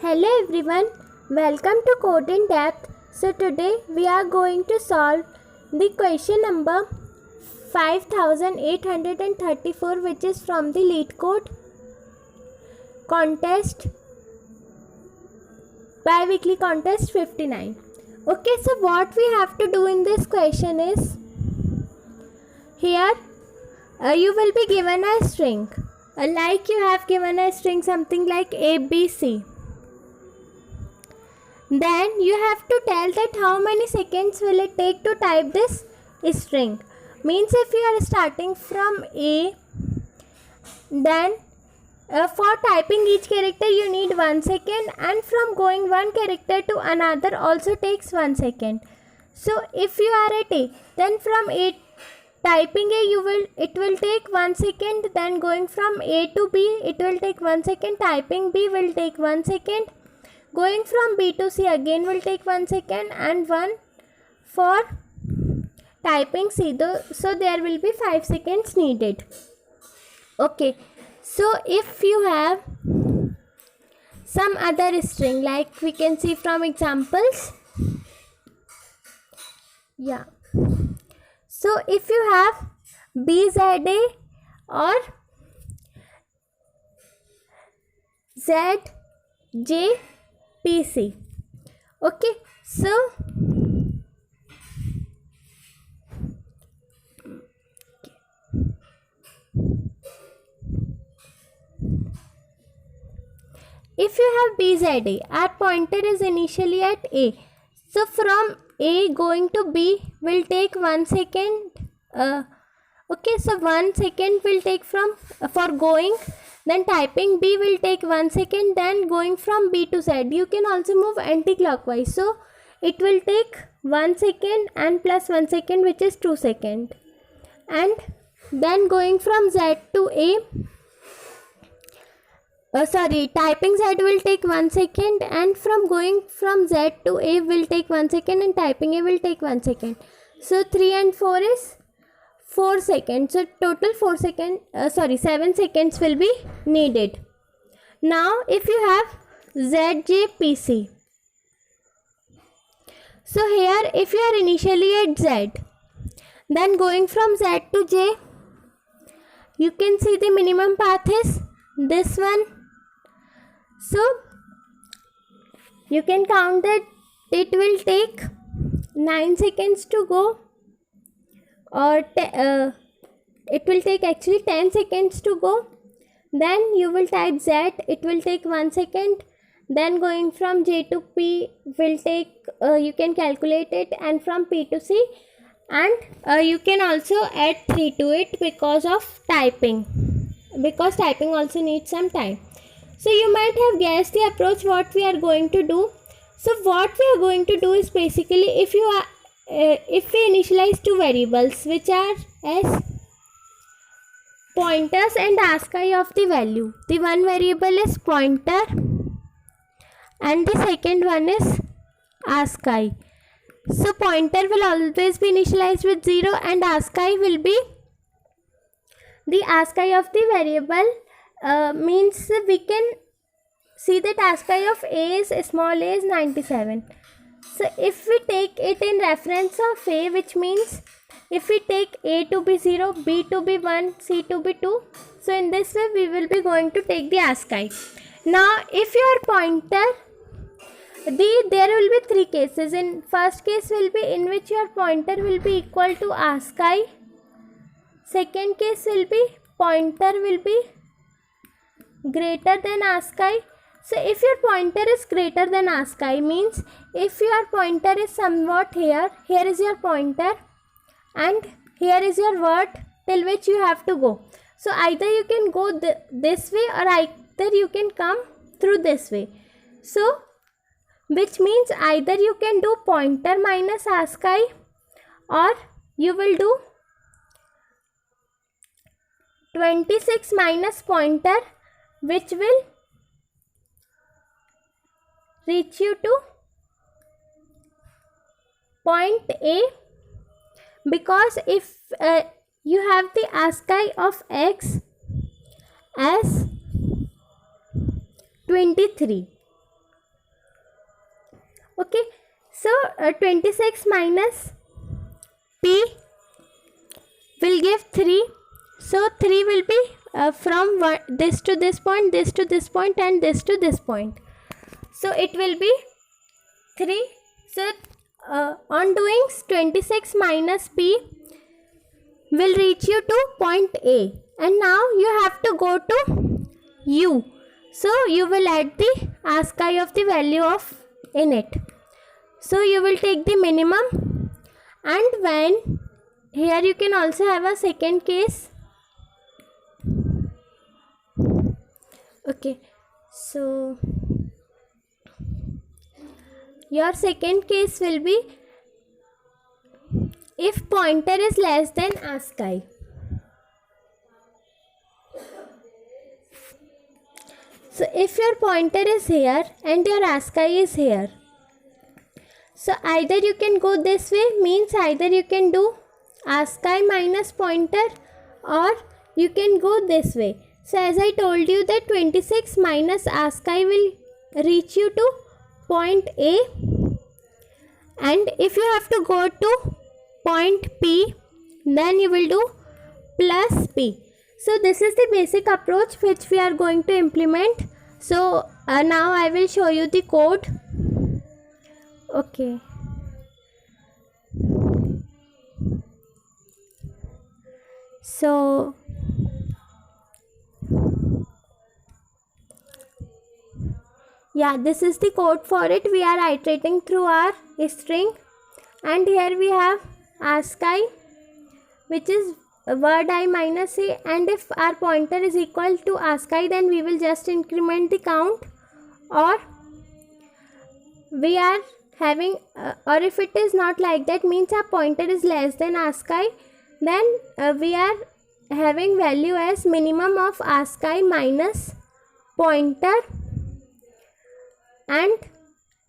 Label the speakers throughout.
Speaker 1: Hello everyone, welcome to Code in Depth. So today we are going to solve the question number 5834, which is from the Leetcode contest, biweekly contest 59. Okay, so what we have to do in this question is, here you will be given a string, like you have given a string something like ABC. Then you have to tell that how many seconds will it take to type this string. Means if you are starting from A, then for typing each character you need 1 second, and from going one character to another also takes 1 second. So if you are at A, then from A typing A it will take 1 second, then going from A to B it will take 1 second, typing B will take 1 second. Going from B to C again will take 1 second, and 1 for typing C. So there will be 5 seconds needed. Okay, so if you have some other string, like we can see from examples. Yeah. So if you have BZA or ZJPC. Okay, so if you have BZA, our pointer is initially at A. So from A going to B will take 1 second. Okay, so 1 second will take for going. Then typing B will take 1 second. Then going from B to Z, you can also move anti-clockwise. So it will take 1 second and plus 1 second, which is 2 seconds. And then going from Z to A, typing Z will take 1 second, and from going from Z to A will take 1 second, and typing A will take 1 second. So 3 and 4 is 4 seconds. So total 7 seconds will be needed. Now if you have ZJPC, so here if you are initially at Z, then going from Z to J, you can see the minimum path is this one. So you can count that it will take 9 seconds to go, or it will take actually 10 seconds to go. Then you will type Z, it will take 1 second. Then going from J to P will take, you can calculate it, and from P to C, and you can also add 3 to it because of typing, because typing also needs some time. So you might have guessed the approach what we are going to do. So what we are going to do is, basically if we initialize two variables which are as pointers and ASCII of the value. The one variable is pointer and the second one is ASCII. So pointer will always be initialized with 0, and ASCII will be the ASCII of the variable. Means we can see that ASCII of A is small a is 97. So if we take it in reference of A, which means if we take A to be 0, B to be 1, C to be 2, so in this way we will be going to take the ASCII. Now if your pointer, there will be 3 cases. In first case will be in which your pointer will be equal to ASCII. Second case will be pointer will be greater than ASCII. So if your pointer is greater than ASCII, means if your pointer is somewhat here is your pointer and here is your word till which you have to go. So either you can go this way, or either you can come through this way. So which means either you can do pointer minus ASCII, or you will do 26 minus pointer, which will reach you to point A, because if you have the ASCII of X as 23, Okay, so 26 minus p will give 3. So 3 will be from this to this point, this to this point, and this to this point. So it will be 3. So on doing 26 minus p will reach you to point A, and now you have to go to U. So you will add the ASCII of the value of in it. So you will take the minimum, and when here you can also have a second case. Okay, so your second case will be if pointer is less than ASCII. So if your pointer is here and your ASCII is here, so either you can go this way, means either you can do ASCII minus pointer, or you can go this way. So as I told you that 26 minus ASCII will reach you to point A, and if you have to go to point P, then you will do plus P. So this is the basic approach which we are going to implement. So now I will show you the code. Okay. So yeah, this is the code for it. We are iterating through our string, and here we have ASCII, which is word I minus a, and if our pointer is equal to ASCII, then we will just increment the count, or we are having or if it is not like that, means our pointer is less than ASCII, then we are having value as minimum of ASCII minus pointer and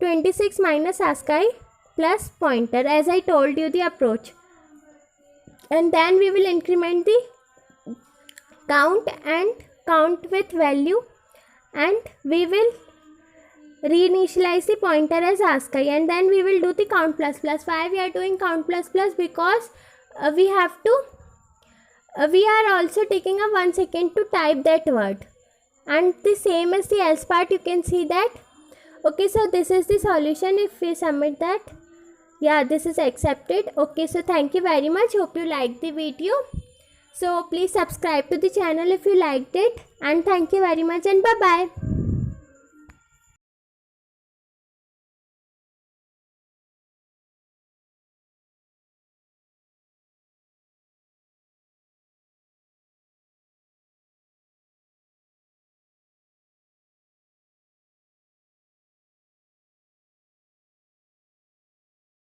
Speaker 1: 26 minus ASCII plus pointer, as I told you the approach. And then we will increment the count and count with value, and we will reinitialize the pointer as ASCII, and then we will do the count plus plus. Why we are doing count plus plus? Because we have to we are also taking a 1 second to type that word, and the same as the else part, you can see that. Okay, so this is the solution. If we submit that, yeah, this is accepted. Okay, so thank you very much. Hope you liked the video. So please subscribe to the channel if you liked it, and thank you very much, and bye bye.